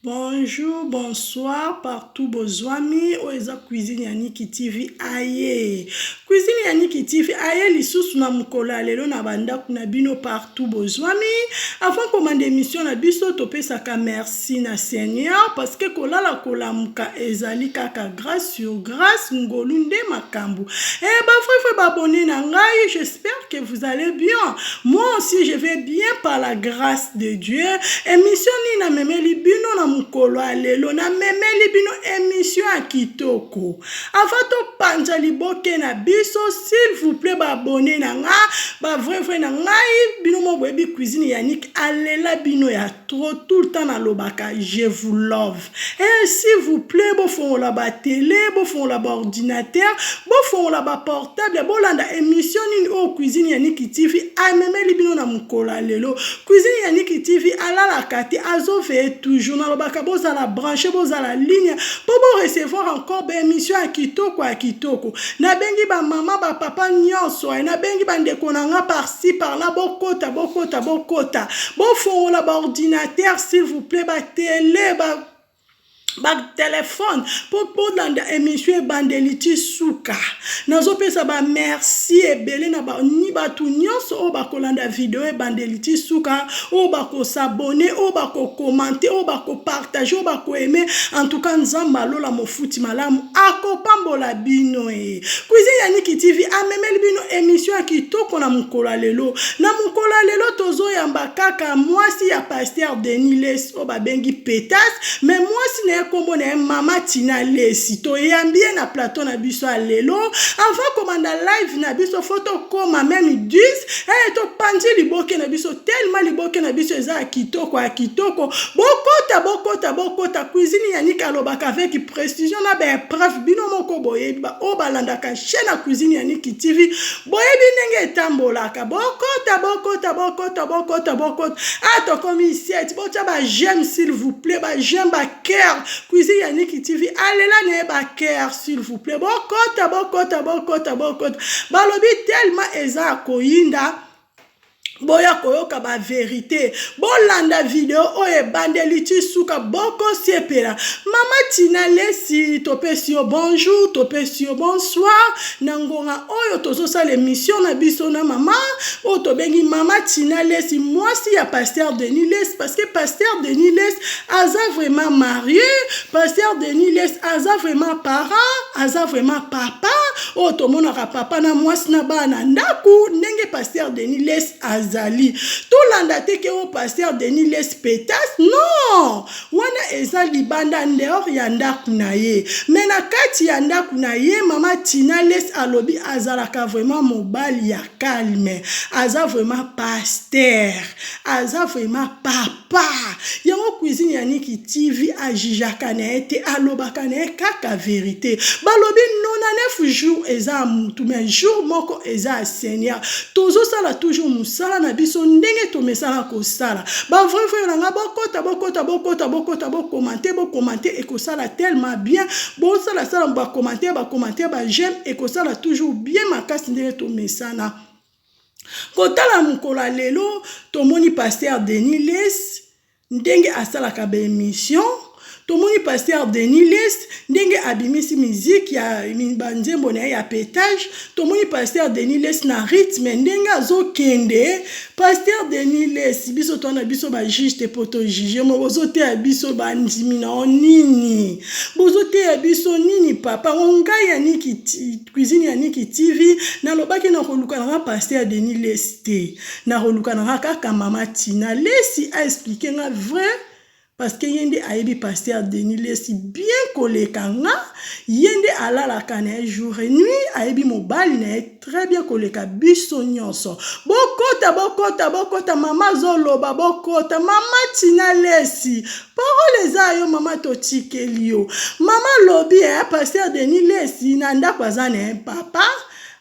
Bonjour, bonsoir, partout bozwami, oeza cuisine ya Niki TV aye. Cuisine ya Niki TV aye lisusu na mukola lelo na bandaku na bino partout bozwami. Avant komanda émission na biso topesaka merci na Seigneur parce que kolala kolamuka ezali kaka grâce sur grâce ngolu nde makambu. Ba frère babonné na ngai, j'espère que vous allez bien. Moi aussi je vais bien par la grâce de Dieu. Émission ni na memeli bino na mukolo alelo na memeli bino émission à kitoko. Avant to panja liboke na biso, s'il vous plaît ba abonné na nga, ba vrai na ngai bino mo boyebi cuisine Yannick alela bino ya trop tout le temps na lobaka je vous love. Et s'il vous plaît bo fon la ba télé, bo fon la ba ordinateur, bo fon la ba portable, bo landa émission ni o cuisine Yannick TV a memeli bino na mukolo alelo. Cuisine Yannick TV ala la kati azo fait toujours na lobaka boza la branche boza la ligne pour recevoir encore ba émission à kitoko na bengi ba maman ba papa nyonso na bengi ba ndeko na nga par ci par là bokota bo fon la ba ordinateur s'il vous plaît ba télé ba téléphone pour landa émission bandeliti suka nazo pesa ba merci ebele na ba ni batu nyonso o ba kolanda vidéo e bandeliti suka o ba ko s'abonner o ba ko commenter o ba ko partager o ba ko aimer en tout cas nzamba lola mofuti malamu akopambola bino cuisine Yannick TV amemeli bino émission kitoko na mukola lelo tozo yamba kaka mwasi ya pasteur Denis Les o ba bengi pétasse mais mwasi na kombo na mama Tina Lesi to yambie na plateau na biso alelo avant komanda live na biso photo koma même 10 to panji liboke na biso tellement liboke na biso eza kitoko bokota cuisine Yannick alobaka avec précision na ba preuve bino moko boyebi ba o balandaka chaîne na cuisine Yannick TV boyebi ndenge etambolaka bokota ato komi set bocha ba j'aime s'il vous plaît ba j'aime ba cœur cuisine Yannick TV alela ne ba cœur s'il vous plaît bokota balobi tellement eza koyinda boya koyoka ba vérité bolanda vidéo oye bandeliti suka boko sepela mama Tina Lesi topesi yo bonjour topesi yo bonsoir nangonga oyo tozo sa l'émission na biso na mama o to bengi mama Tina Lesi mwasi ya pasteur Denis Les parce que pasteur Denis Les aza vraiment marié pasteur Denis Les aza vraiment parent aza vraiment papa o to monaka papa na mwasi na bana ndaku ndenge pasteur Denis Les azali tout l'andate ke o pasteur Denis Les pétasse non wana eza libanda ndeur ya ndaku na ye mais na kati ya ndaku na ye mama Tina Les alobi azalaka vraiment mobali ya calme aza vraiment pasteur aza vraiment papa yango cuisine Yannick TV ajijaka na ete alobaka na kaka vérité balobi 99 jours eza mutu mais jour moko eza Seigneur tozo sala toujours musala na biso ndenge to mesala ko sala ba vrai na nga bokota commenter et ko sala tellement bien bo sala ba commenter ba j'aime et ko sala toujours bien makasi ndenge to mesana kotala mukola lelo tomoni pasteur Denis Les ndenge asalaka ba émission tomoni pasteur Denis Les ndenge abimisi musique ya banzembo na ya pétage tomoni pasteur Denis Les na rythme ndenge azokende pasteur Denis Les biso tona biso ba juge te poto juge mo bozote ya biso bandimi na nini bozote ya biso nini papa ongai Yannick cuisine Yannick TV na lobaki na koluka na pasteur Denis Les te na koluka na kaka mama Tina Lesi a expliqué nga vrai parce que yende aibi pasteur Denis Les bien koleka nga yende alalaka na jour et nuit aibi mobali na très bien koleka biso nyonso bokota mama zoloba bokota mama Tina Lesi parole eza yo mama totikeli yo mama lobi pasteur Denis Les na ndako aza na papa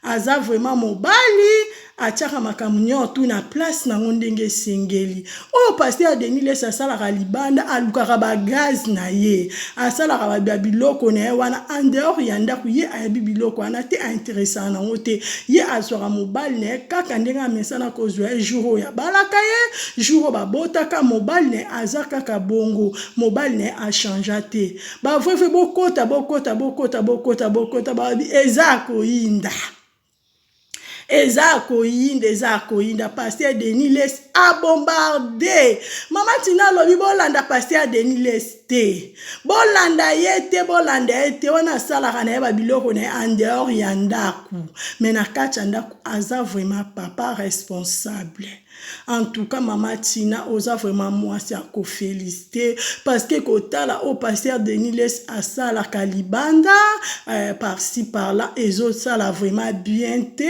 aza vraiment mobali atiaka makambo nyonso na place nango ndenge esengeli. Oyo paster Denis Lesi asalaka libanda alukaka bagaz na ye, asalaka biloko na ye wana en dehors ya ndako, ye ayebi biloko wana te, ainteresaka nango te. Ye azwaka mobali na ye kaka ndenge amesana kozwa ye jour oyo abalaka ye, jour oyo babotaka mobali na ye aza kaka bongo, mobali na ye achangea te. Bavrefe bokota babi eza koyinda. Eza koyinda. Paster Denis Lesi abombardé. Mama Tina lobi bolanda paster Denis Lesi te. Bolanda ye te. Wana salaka na ye babiloko na ye en dehors ya ndako. Mais na kati ya ndako aza vraiment papa responsable. En tout cas, Mama Tina osa vraiment mwasi ya ko féliciter parce que kotala au paster Denis Lesi asala kalibanda par-ci par-là ezo sala vraiment bien te.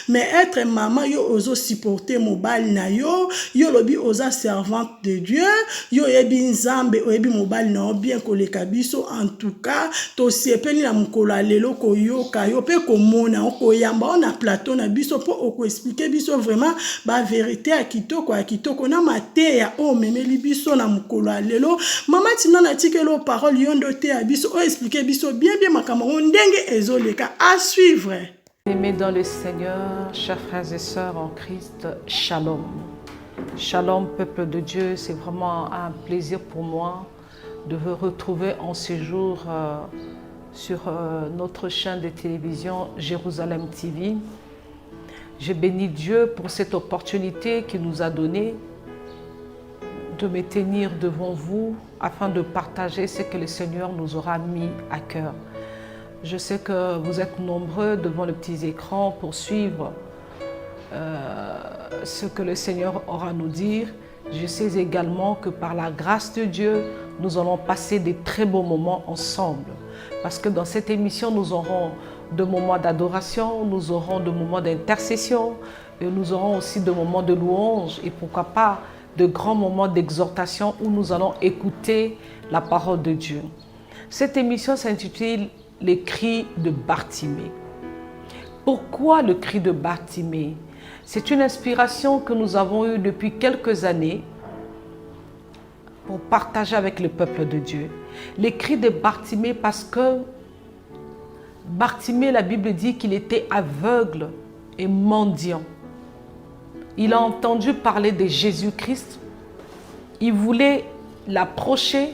Mais être maman yo ozo supporter mobile na yo lobi oza servante de Dieu, yo yebi nzambe oyebi mobile na bien koleka biso. En tout cas, to sepeli na mukolo lelo koyoka yo pe komona okoyamba na plateau na biso po oko expliquer biso vraiment ba vérité ya kitoko na mateya o memeli biso na mukolo lelo. Mama Tina na tikelo parole yondo te ya biso o expliquer biso bien makambo ndenge ezoleka à suivre. Aimés dans le Seigneur, chers frères et sœurs en Christ, shalom. Shalom, peuple de Dieu, c'est vraiment un plaisir pour moi de vous retrouver en ce jour sur notre chaîne de télévision Jérusalem TV. Je bénis Dieu pour cette opportunité qu'il nous a donnée de me tenir devant vous afin de partager ce que le Seigneur nous aura mis à cœur. Je sais que vous êtes nombreux devant les petits écrans pour suivre ce que le Seigneur aura à nous dire. Je sais également que par la grâce de Dieu, nous allons passer des très beaux moments ensemble. Parce que dans cette émission, nous aurons de moments d'adoration, nous aurons de moments d'intercession, et nous aurons aussi de moments de louange et pourquoi pas de grands moments d'exhortation où nous allons écouter la parole de Dieu. Cette émission s'intitule « Les cris de Bartimée ». Pourquoi le cri de Bartimée? C'est une inspiration que nous avons eue depuis quelques années pour partager avec le peuple de Dieu. Les cris de Bartimée parce que Bartimée, la Bible dit qu'il était aveugle et mendiant. Il a entendu parler de Jésus-Christ. Il voulait l'approcher.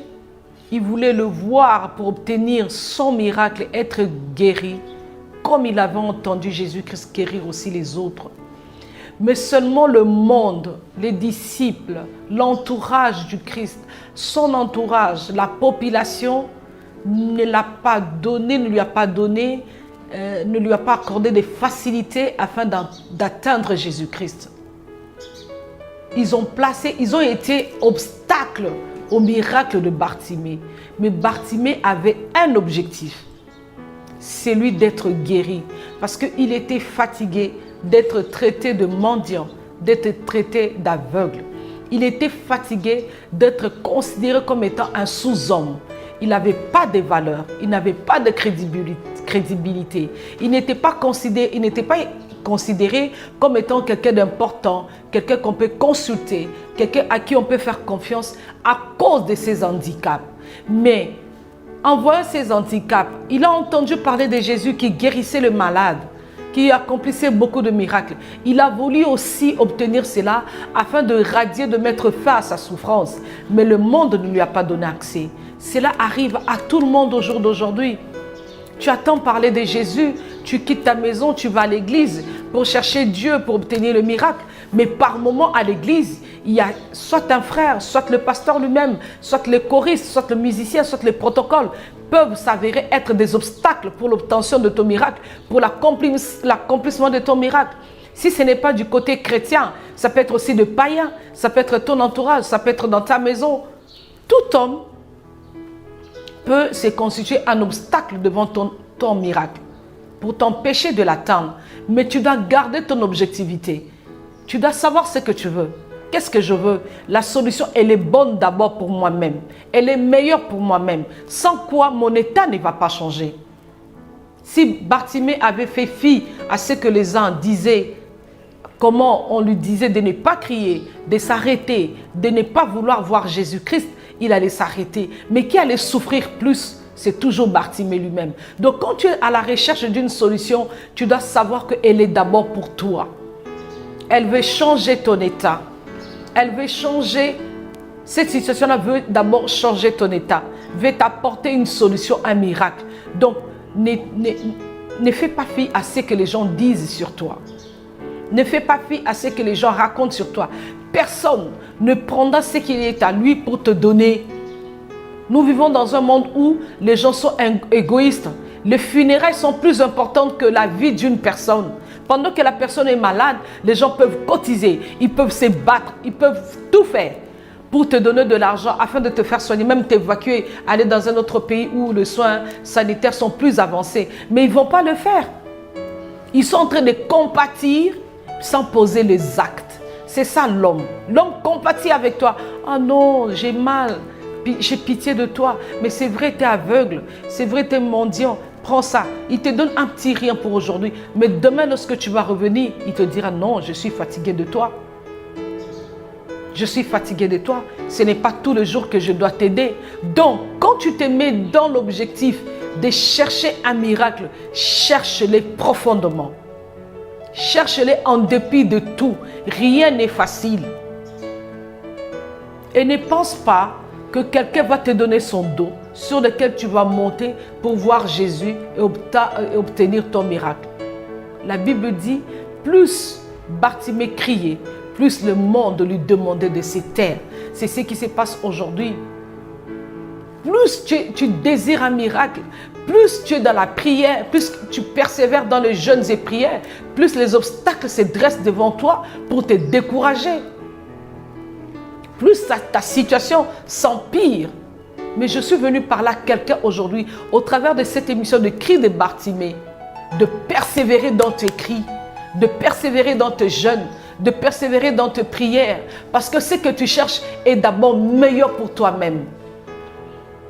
Il voulait le voir pour obtenir son miracle, être guéri, comme il avait entendu Jésus-Christ guérir aussi les autres. Mais seulement le monde, les disciples, l'entourage du Christ, son entourage, la population ne l'a pas donné, ne lui a pas accordé des facilités afin d'atteindre Jésus-Christ. Ils ont été obstacles au miracle de Bartimée. Mais Bartimée avait un objectif, c'est lui d'être guéri. Parce qu'il était fatigué d'être traité de mendiant, d'être traité d'aveugle. Il était fatigué d'être considéré comme étant un sous-homme. Il n'avait pas de valeur, il n'avait pas de crédibilité. Il n'était pas considéré comme étant quelqu'un d'important, quelqu'un qu'on peut consulter, quelqu'un à qui on peut faire confiance à cause de ses handicaps. Mais en voyant ses handicaps, il a entendu parler de Jésus qui guérissait le malade, qui accomplissait beaucoup de miracles. Il a voulu aussi obtenir cela afin de radier, de mettre fin à sa souffrance. Mais le monde ne lui a pas donné accès. Cela arrive à tout le monde au jour d'aujourd'hui. Tu attends parler de Jésus, tu quittes ta maison, tu vas à l'église pour chercher Dieu, pour obtenir le miracle. Mais par moment à l'église, il y a soit un frère, soit le pasteur lui-même, soit le choriste, soit le musicien, soit le protocole peuvent s'avérer être des obstacles pour l'obtention de ton miracle, pour l'accomplissement de ton miracle. Si ce n'est pas du côté chrétien, ça peut être aussi de païen, ça peut être ton entourage, ça peut être dans ta maison. Tout homme peut se constituer un obstacle devant ton miracle, pour t'empêcher de l'atteindre. Mais tu dois garder ton objectivité. Tu dois savoir ce que tu veux. Qu'est-ce que je veux? La solution, elle est bonne d'abord pour moi-même. Elle est meilleure pour moi-même. Sans quoi, mon état ne va pas changer. Si Bartimée avait fait fi à ce que les uns disaient comment on lui disait de ne pas crier, de s'arrêter, de ne pas vouloir voir Jésus-Christ, il allait s'arrêter. Mais qui allait souffrir plus? C'est toujours Bartimée lui-même. Donc quand tu es à la recherche d'une solution, tu dois savoir qu'elle est d'abord pour toi. Elle veut changer ton état. Elle veut changer, cette situation-là veut d'abord changer ton état. Veut t'apporter une solution, un miracle. Donc ne fais pas fi à ce que les gens disent sur toi. Ne fais pas fi à ce que les gens racontent sur toi. Personne ne prendra ce qui est à lui pour te donner. Nous vivons dans un monde où les gens sont égoïstes. Les funérailles sont plus importantes que la vie d'une personne. Pendant que la personne est malade, les gens peuvent cotiser, ils peuvent se battre, ils peuvent tout faire pour te donner de l'argent afin de te faire soigner, même t'évacuer, aller dans un autre pays où les soins sanitaires sont plus avancés. Mais ils ne vont pas le faire. Ils sont en train de compatir sans poser les actes. C'est ça l'homme. L'homme compatit avec toi. Ah non, j'ai mal. J'ai pitié de toi, mais c'est vrai, tu es aveugle, c'est vrai, tu es mendiant, prends ça. Il te donne un petit rien pour aujourd'hui, mais demain, lorsque tu vas revenir, il te dira non, je suis fatigué de toi. Je suis fatigué de toi, ce n'est pas tous les jours que je dois t'aider. Donc, quand tu te mets dans l'objectif de chercher un miracle, cherche-le profondément. Cherche-le en dépit de tout. Rien n'est facile. Et ne pense pas que quelqu'un va te donner son dos sur lequel tu vas monter pour voir Jésus et obtenir ton miracle. La Bible dit, plus Bartimée criait, plus le monde lui demandait de se taire. C'est ce qui se passe aujourd'hui. Plus tu désires un miracle, plus tu es dans la prière, plus tu persévères dans les jeûnes et prières, plus les obstacles se dressent devant toi pour te décourager. Plus ta situation s'empire. Mais je suis venu parler à quelqu'un aujourd'hui, au travers de cette émission de Cris de Bartimée, de persévérer dans tes cris, de persévérer dans tes jeûnes, de persévérer dans tes prières, parce que ce que tu cherches est d'abord meilleur pour toi-même.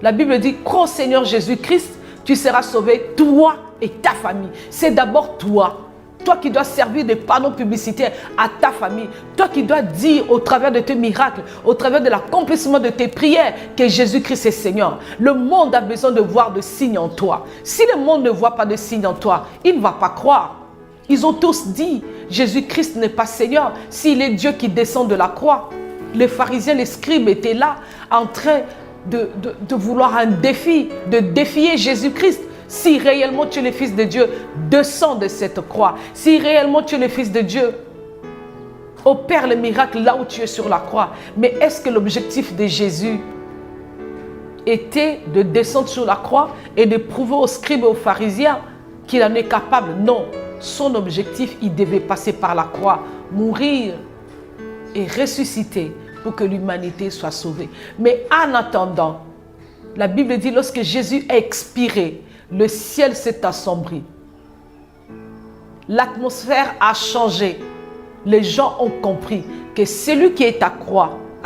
La Bible dit, crois au Seigneur Jésus-Christ, tu seras sauvé, toi et ta famille. C'est d'abord toi. Toi qui dois servir de panneau publicitaire à ta famille. Toi qui dois dire au travers de tes miracles, au travers de l'accomplissement de tes prières que Jésus-Christ est Seigneur. Le monde a besoin de voir des signes en toi. Si le monde ne voit pas de signes en toi, il ne va pas croire. Ils ont tous dit, Jésus-Christ n'est pas Seigneur s'il est Dieu qui descend de la croix. Les pharisiens, les scribes étaient là en train de vouloir un défi, de défier Jésus-Christ. Si réellement tu es le Fils de Dieu, descends de cette croix. Si réellement tu es le Fils de Dieu, opère le miracle là où tu es sur la croix. Mais est-ce que l'objectif de Jésus était de descendre sur la croix et de prouver aux scribes et aux pharisiens qu'il en est capable? Non. Son objectif, il devait passer par la croix, mourir et ressusciter pour que l'humanité soit sauvée. Mais en attendant, la Bible dit, lorsque Jésus a expiré, le ciel s'est assombri. L'atmosphère a changé. Les gens ont compris que celui qui est à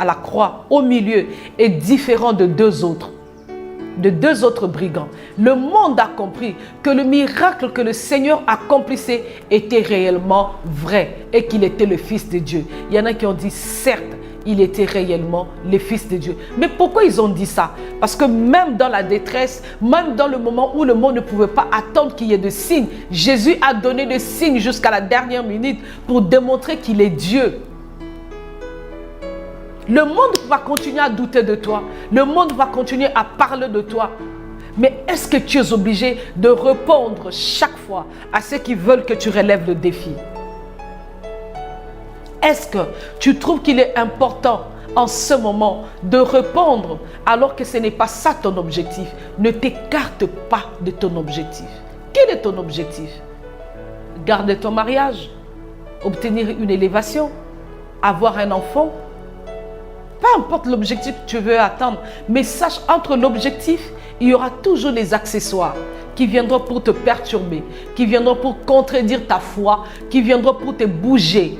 la croix, au milieu, est différent de deux autres brigands. Le monde a compris que le miracle que le Seigneur accomplissait était réellement vrai et qu'il était le Fils de Dieu. Il y en a qui ont dit, certes, il était réellement le Fils de Dieu. Mais pourquoi ils ont dit ça? Parce que même dans la détresse, même dans le moment où le monde ne pouvait pas attendre qu'il y ait de signes, Jésus a donné des signes jusqu'à la dernière minute pour démontrer qu'il est Dieu. Le monde va continuer à douter de toi. Le monde va continuer à parler de toi. Mais est-ce que tu es obligé de répondre chaque fois à ceux qui veulent que tu relèves le défi? Est-ce que tu trouves qu'il est important en ce moment de répondre alors que ce n'est pas ça ton objectif? Ne t'écarte pas de ton objectif. Quel est ton objectif? Garder ton mariage? Obtenir une élévation? Avoir un enfant? Peu importe l'objectif que tu veux atteindre, mais sache, entre l'objectif, il y aura toujours des accessoires qui viendront pour te perturber, qui viendront pour contredire ta foi, qui viendront pour te bouger.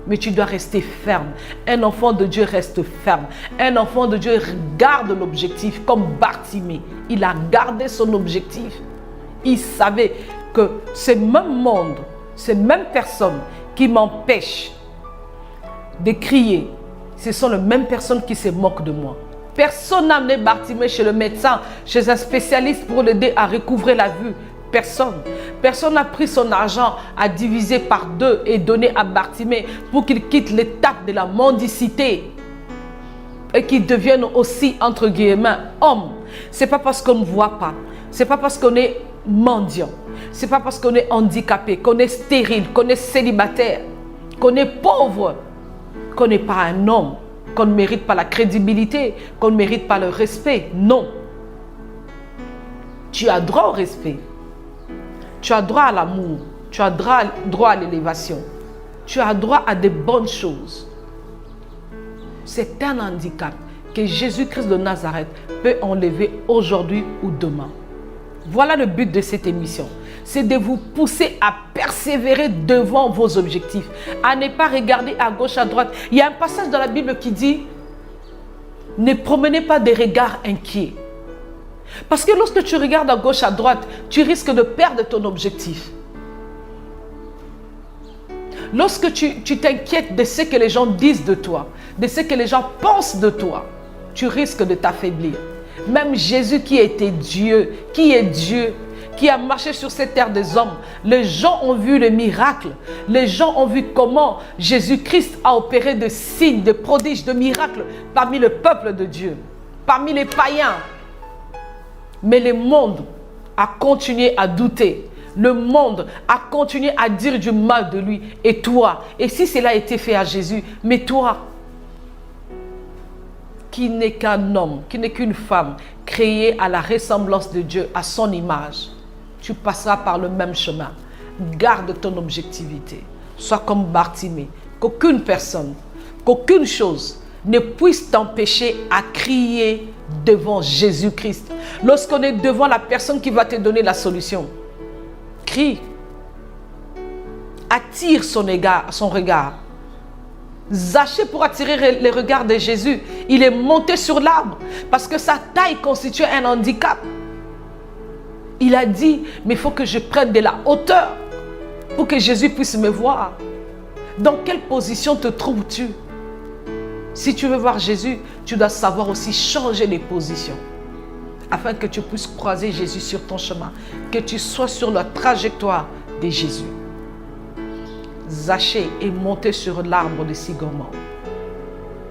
Mais tu dois rester ferme. Un enfant de Dieu reste ferme. Un enfant de Dieu garde l'objectif comme Bartimée. Il a gardé son objectif. Il savait que ce même monde, ces mêmes personnes qui m'empêchent de crier, ce sont les mêmes personnes qui se moquent de moi. Personne n'a amené Bartimée chez le médecin, chez un spécialiste pour l'aider à recouvrer la vue. Personne. Personne n'a pris son argent à diviser par 2 et donné à Bartimée pour qu'il quitte l'étape de la mendicité et qu'il devienne aussi, entre guillemets, homme. Ce n'est pas parce qu'on ne voit pas. Ce n'est pas parce qu'on est mendiant. Ce n'est pas parce qu'on est handicapé, qu'on est stérile, qu'on est célibataire, qu'on est pauvre, qu'on n'est pas un homme, qu'on ne mérite pas la crédibilité, qu'on ne mérite pas le respect. Non. Tu as droit au respect. Tu as droit à l'amour. Tu as droit à l'élévation. Tu as droit à de bonnes choses. C'est un handicap que Jésus-Christ de Nazareth peut enlever aujourd'hui ou demain. Voilà le but de cette émission. C'est de vous pousser à persévérer devant vos objectifs, à ne pas regarder à gauche, à droite. Il y a un passage dans la Bible qui dit « Ne promenez pas des regards inquiets ». Parce que lorsque tu regardes à gauche, à droite, tu risques de perdre ton objectif. Lorsque tu t'inquiètes de ce que les gens disent de toi, de ce que les gens pensent de toi, tu risques de t'affaiblir. Même Jésus qui était Dieu, qui est Dieu, qui a marché sur cette terre des hommes, les gens ont vu le miracle. Les gens ont vu comment Jésus-Christ a opéré de signes, de prodiges, de miracles parmi le peuple de Dieu, parmi les païens. Mais le monde a continué à douter. Le monde a continué à dire du mal de lui. Et toi, et si cela a été fait à Jésus, mais toi, qui n'est qu'un homme, qui n'est qu'une femme, créée à la ressemblance de Dieu, à son image, tu passeras par le même chemin. Garde ton objectivité. Sois comme Bartimée. Qu'aucune personne, qu'aucune chose ne puisse t'empêcher à crier devant Jésus-Christ. Lorsqu'on est devant la personne qui va te donner la solution, crie. Attire son regard. Zaché, pour attirer les regards de Jésus, il est monté sur l'arbre parce que sa taille constituait un handicap. Il a dit, mais il faut que je prenne de la hauteur pour que Jésus puisse me voir. Dans quelle position te trouves-tu? Si tu veux voir Jésus, tu dois savoir aussi changer les positions afin que tu puisses croiser Jésus sur ton chemin, que tu sois sur la trajectoire de Jésus. Zaché est monté sur l'arbre de sycomore.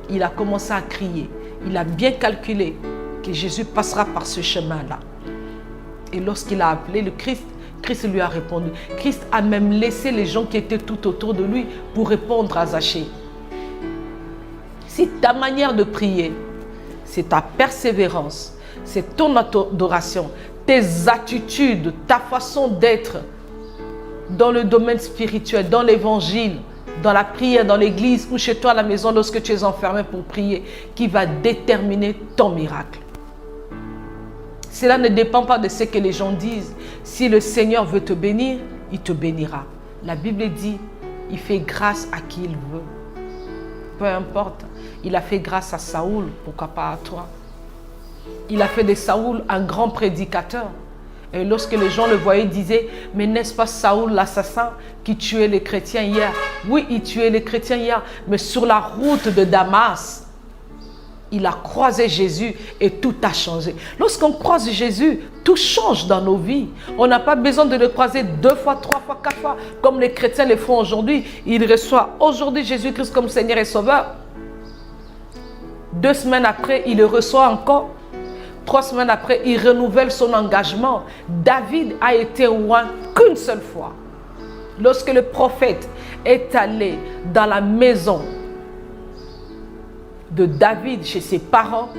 Il a commencé à crier. Il a bien calculé que Jésus passera par ce chemin-là. Et lorsqu'il a appelé le Christ, Christ lui a répondu. Christ a même laissé les gens qui étaient tout autour de lui pour répondre à Zaché. Si ta manière de prier, c'est ta persévérance, c'est ton adoration, tes attitudes, ta façon d'être dans le domaine spirituel, dans l'évangile, dans la prière, dans l'église ou chez toi à la maison lorsque tu es enfermé pour prier, qui va déterminer ton miracle. Cela ne dépend pas de ce que les gens disent. Si le Seigneur veut te bénir, il te bénira. La Bible dit, il fait grâce à qui il veut. Peu importe, il a fait grâce à Saoul, pourquoi pas à toi? Il a fait de Saoul un grand prédicateur. Et lorsque les gens le voyaient, ils disaient, mais n'est-ce pas Saoul l'assassin qui tuait les chrétiens hier? Oui, il tuait les chrétiens hier, mais sur la route de Damas, il a croisé Jésus et tout a changé. Lorsqu'on croise Jésus, tout change dans nos vies. On n'a pas besoin de le croiser 2 fois, 3 fois, 4 fois, comme les chrétiens le font aujourd'hui. Ils reçoivent aujourd'hui Jésus-Christ comme Seigneur et Sauveur. 2 semaines après, il le reçoit encore. 3 semaines après, il renouvelle son engagement. David a été roi qu'une seule fois. Lorsque le prophète est allé dans la maison de David, chez ses parents,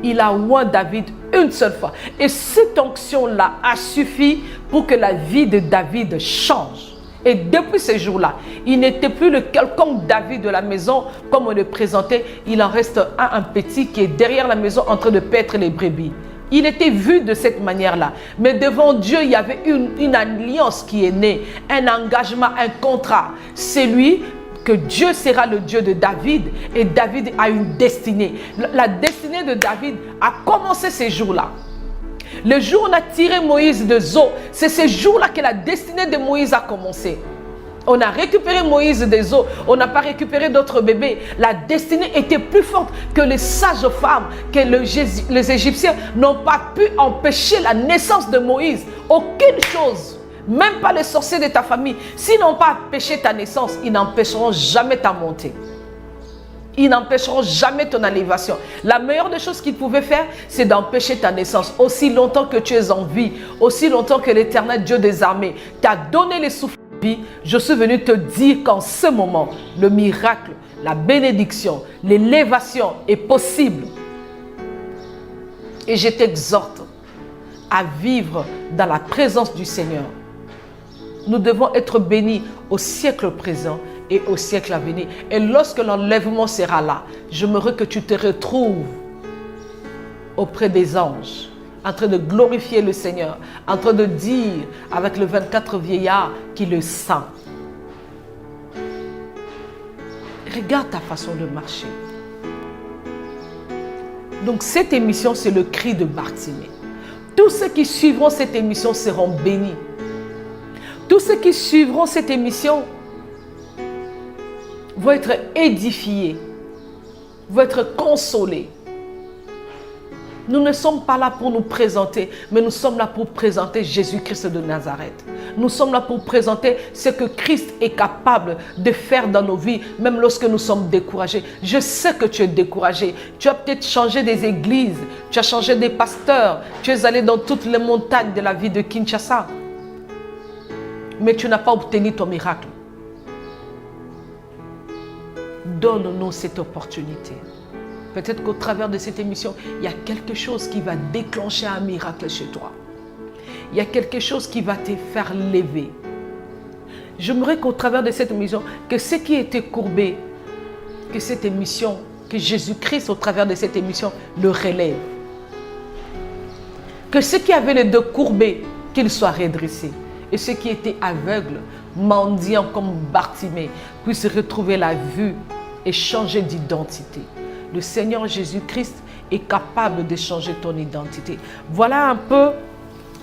il a oint David une seule fois. Et cette onction-là a suffi pour que la vie de David change. Et depuis ce jour-là, il n'était plus le quelconque David de la maison comme on le présentait. Il en reste un petit qui est derrière la maison en train de paître les brebis. Il était vu de cette manière-là. Mais devant Dieu, il y avait une alliance qui est née, un engagement, un contrat. C'est lui que Dieu sera le Dieu de David et David a une destinée. La destinée de David a commencé ces jours-là. Le jour où on a tiré Moïse de Zo, c'est ce jour-là que la destinée de Moïse a commencé. On a récupéré Moïse des eaux, on n'a pas récupéré d'autres bébés. La destinée était plus forte que les sages femmes, que les Égyptiens n'ont pas pu empêcher la naissance de Moïse. Aucune chose, même pas les sorciers de ta famille, s'ils n'ont pas empêché ta naissance, ils n'empêcheront jamais ta montée. Ils n'empêcheront jamais ton élévation. La meilleure des choses qu'ils pouvaient faire, c'est d'empêcher ta naissance. Aussi longtemps que tu es en vie, aussi longtemps que l'Éternel Dieu des armées t'a donné les souffles, je suis venu te dire qu'en ce moment, le miracle, la bénédiction, l'élévation est possible. Et je t'exhorte à vivre dans la présence du Seigneur. Nous devons être bénis au siècle présent et au siècle à venir. Et lorsque l'enlèvement sera là, j'aimerais que tu te retrouves auprès des anges, en train de glorifier le Seigneur, en train de dire avec le 24 vieillard qu'il est saint. Regarde ta façon de marcher. Donc cette émission, c'est le cri de Bartimée. Tous ceux qui suivront cette émission seront bénis. Tous ceux qui suivront cette émission vont être édifiés, vont être consolés. Nous ne sommes pas là pour nous présenter, mais nous sommes là pour présenter Jésus-Christ de Nazareth. Nous sommes là pour présenter ce que Christ est capable de faire dans nos vies, même lorsque nous sommes découragés. Je sais que tu es découragé. Tu as peut-être changé des églises, tu as changé des pasteurs, tu es allé dans toutes les montagnes de la vie de Kinshasa. Mais tu n'as pas obtenu ton miracle. Donne-nous cette opportunité. Peut-être qu'au travers de cette émission, il y a quelque chose qui va déclencher un miracle chez toi. Il y a quelque chose qui va te faire lever. J'aimerais qu'au travers de cette émission, que ce qui était courbé, que cette émission, que Jésus-Christ au travers de cette émission le relève. Que ceux qui avaient les deux courbés, qu'ils soient redressés. Et ceux qui étaient aveugles, mendiants comme Bartimée, puissent retrouver la vue et changer d'identité. Le Seigneur Jésus-Christ est capable de changer ton identité. Voilà un peu,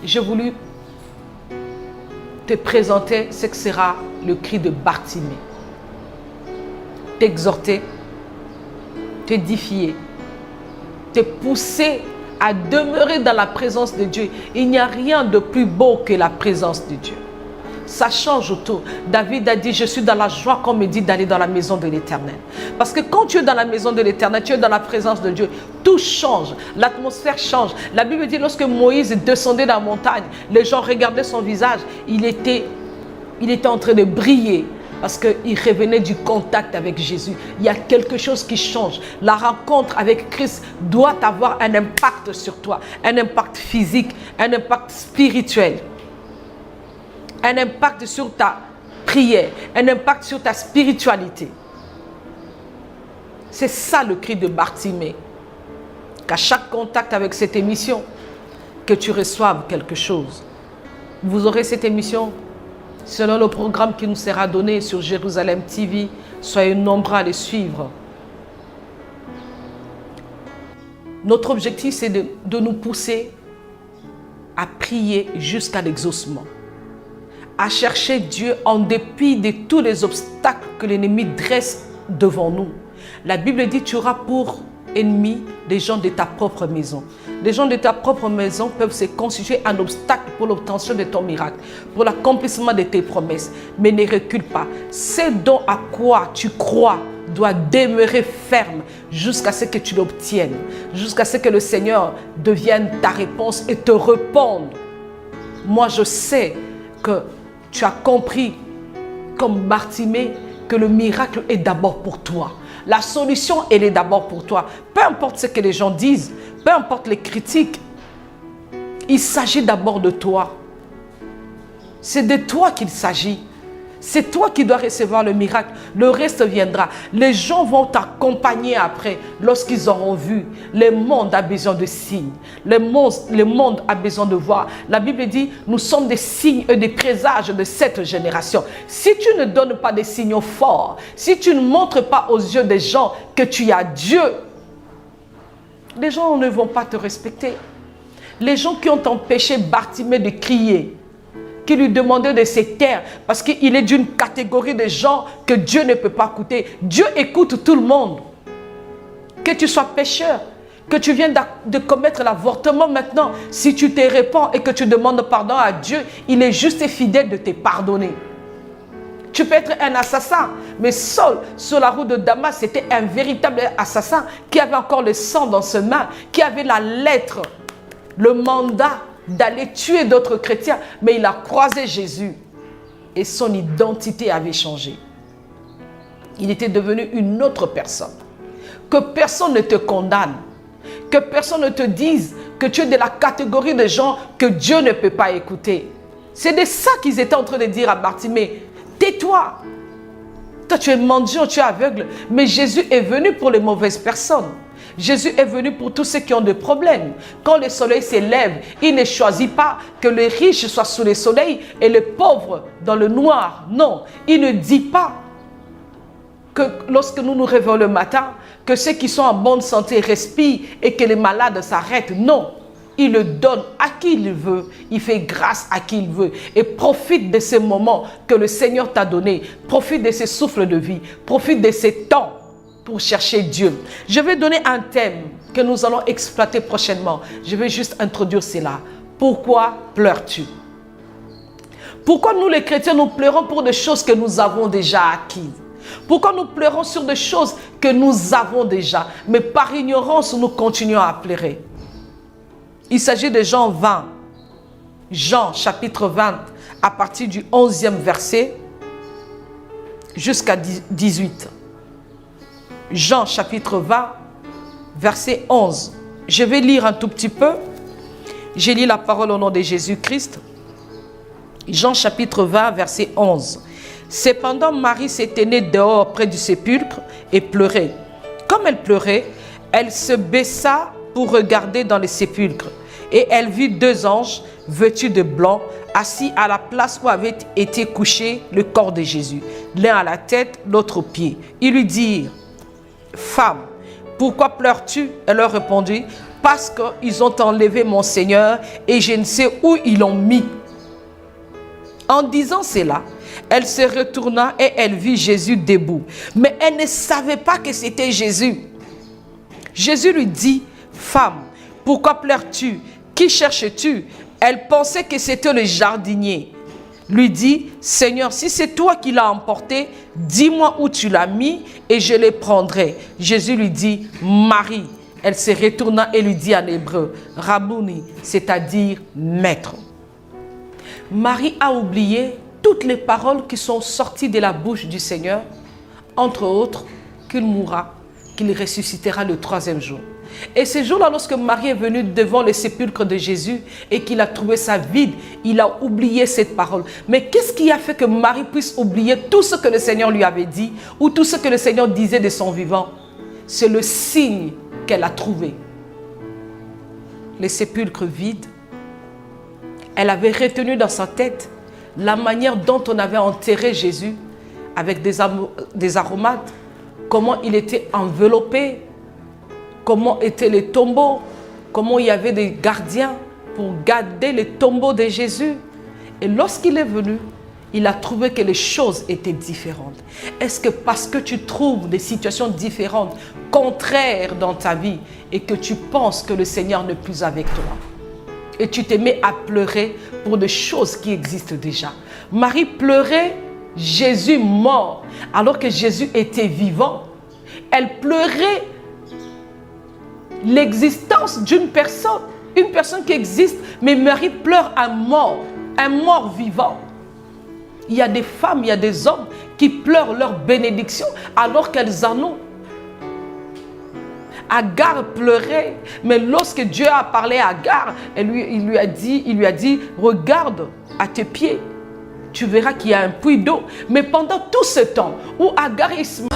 j'ai voulu te présenter ce que sera le cri de Bartimée. T'exhorter, t'édifier, te pousser à demeurer dans la présence de Dieu. Il n'y a rien de plus beau que la présence de Dieu. Ça change autour. David a dit, je suis dans la joie qu'on me dit d'aller dans la maison de l'Éternel. Parce que quand tu es dans la maison de l'Éternel, tu es dans la présence de Dieu, tout change, l'atmosphère change. La Bible dit, lorsque Moïse descendait dans la montagne, les gens regardaient son visage, il était en train de briller. Parce qu'il revenait du contact avec Jésus. Il y a quelque chose qui change. La rencontre avec Christ doit avoir un impact sur toi. Un impact physique, un impact spirituel. Un impact sur ta prière, un impact sur ta spiritualité. C'est ça le cri de Bartimée. Qu'à chaque contact avec cette émission, que tu reçoives quelque chose. Vous aurez cette émission selon le programme qui nous sera donné sur Jérusalem TV. Soyez nombreux à les suivre. Notre objectif, c'est de nous pousser à prier jusqu'à l'exaucement. À chercher Dieu en dépit de tous les obstacles que l'ennemi dresse devant nous. La Bible dit, tu auras pour ennemis des gens de ta propre maison. Les gens de ta propre maison peuvent se constituer un obstacle pour l'obtention de ton miracle, pour l'accomplissement de tes promesses. Mais ne recule pas. Ce dont à quoi tu crois doit demeurer ferme jusqu'à ce que tu l'obtiennes, jusqu'à ce que le Seigneur devienne ta réponse et te réponde. Moi, je sais que tu as compris, comme Bartimée, que le miracle est d'abord pour toi. La solution, elle est d'abord pour toi. Peu importe ce que les gens disent, peu importe les critiques, il s'agit d'abord de toi. C'est de toi qu'il s'agit. C'est toi qui dois recevoir le miracle. Le reste viendra. Les gens vont t'accompagner après lorsqu'ils auront vu. Le monde a besoin de signes. Le monde a besoin de voir. La Bible dit, nous sommes des signes et des présages de cette génération. Si tu ne donnes pas des signaux forts, si tu ne montres pas aux yeux des gens que tu as Dieu, les gens ne vont pas te respecter. Les gens qui ont empêché Bartimée de crier, qui lui demandait de se taire parce qu'il est d'une catégorie de gens que Dieu ne peut pas écouter. Dieu écoute tout le monde. Que tu sois pécheur, que tu viens de commettre l'avortement maintenant, si tu te répands et que tu demandes pardon à Dieu, il est juste et fidèle de te pardonner. Tu peux être un assassin, mais Saul, sur la route de Damas, c'était un véritable assassin qui avait encore le sang dans ses mains, qui avait la lettre, le mandat d'aller tuer d'autres chrétiens, mais il a croisé Jésus et son identité avait changé. Il était devenu une autre personne. Que personne ne te condamne, que personne ne te dise que tu es de la catégorie de gens que Dieu ne peut pas écouter. C'est de ça qu'ils étaient en train de dire à Bartimée. Tais-toi. Toi, tu es mendiant, tu es aveugle. Mais Jésus est venu pour les mauvaises personnes. Jésus est venu pour tous ceux qui ont des problèmes. Quand le soleil s'élève, il ne choisit pas que les riches soient sous le soleil et les pauvres dans le noir. Non, il ne dit pas que lorsque nous nous réveillons le matin, que ceux qui sont en bonne santé respirent et que les malades s'arrêtent. Non. Il le donne à qui il veut. Il fait grâce à qui il veut. Et profite de ces moments que le Seigneur t'a donnés. Profite de ces souffles de vie. Profite de ces temps pour chercher Dieu. Je vais donner un thème que nous allons exploiter prochainement. Je vais juste introduire cela. Pourquoi pleures-tu? Pourquoi nous les chrétiens, nous pleurons pour des choses que nous avons déjà acquises? Pourquoi nous pleurons sur des choses que nous avons déjà? Mais par ignorance, nous continuons à pleurer. Il s'agit de Jean 20. Jean chapitre 20, à partir du 11e verset jusqu'à 18. Jean chapitre 20, verset 11. Je vais lire un tout petit peu. J'ai lu la parole au nom de Jésus-Christ. Jean chapitre 20, verset 11. Cependant, Marie s'est tenue dehors près du sépulcre et pleurait. Comme elle pleurait, elle se baissa pour regarder dans le sépulcre. Et elle vit deux anges vêtus de blanc, assis à la place où avait été couché le corps de Jésus, l'un à la tête, l'autre aux pieds. Ils lui dirent, « Femme, pourquoi pleures-tu » Elle leur répondit, « Parce qu'ils ont enlevé mon Seigneur et je ne sais où ils l'ont mis. » En disant cela, elle se retourna et elle vit Jésus debout. Mais elle ne savait pas que c'était Jésus. Jésus lui dit, « Femme, pourquoi pleures-tu? Qui cherches-tu » Elle pensait que c'était le jardinier. Lui dit, « Seigneur, si c'est toi qui l'as emporté, dis-moi où tu l'as mis et je le prendrai. » Jésus lui dit, « Marie. » Elle se retourna et lui dit en hébreu, « Rabouni », c'est-à-dire « maître ». Marie a oublié toutes les paroles qui sont sorties de la bouche du Seigneur, entre autres, qu'il mourra, qu'il ressuscitera le troisième jour. Et ce jour-là, lorsque Marie est venue devant le sépulcre de Jésus et qu'il a trouvé ça vide, il a oublié cette parole. Mais qu'est-ce qui a fait que Marie puisse oublier tout ce que le Seigneur lui avait dit ou tout ce que le Seigneur disait de son vivant? C'est le signe qu'elle a trouvé. Le sépulcre vide. Elle avait retenu dans sa tête la manière dont on avait enterré Jésus avec des aromates, comment il était enveloppé, comment étaient les tombeaux, comment il y avait des gardiens pour garder les tombeaux de Jésus. Et lorsqu'il est venu, il a trouvé que les choses étaient différentes. Est-ce que parce que tu trouves des situations différentes, contraires dans ta vie, et que tu penses que le Seigneur n'est plus avec toi, et tu te mets à pleurer pour des choses qui existent déjà? Marie pleurait Jésus mort, alors que Jésus était vivant. Elle pleurait l'existence d'une personne, une personne qui existe, mais Marie pleure un mort vivant. Il y a des femmes, il y a des hommes qui pleurent leur bénédiction alors qu'elles en ont. Agar pleurait, mais lorsque Dieu a parlé à Agar, il lui a dit, regarde à tes pieds, tu verras qu'il y a un puits d'eau. Mais pendant tout ce temps où Agar et Ismaël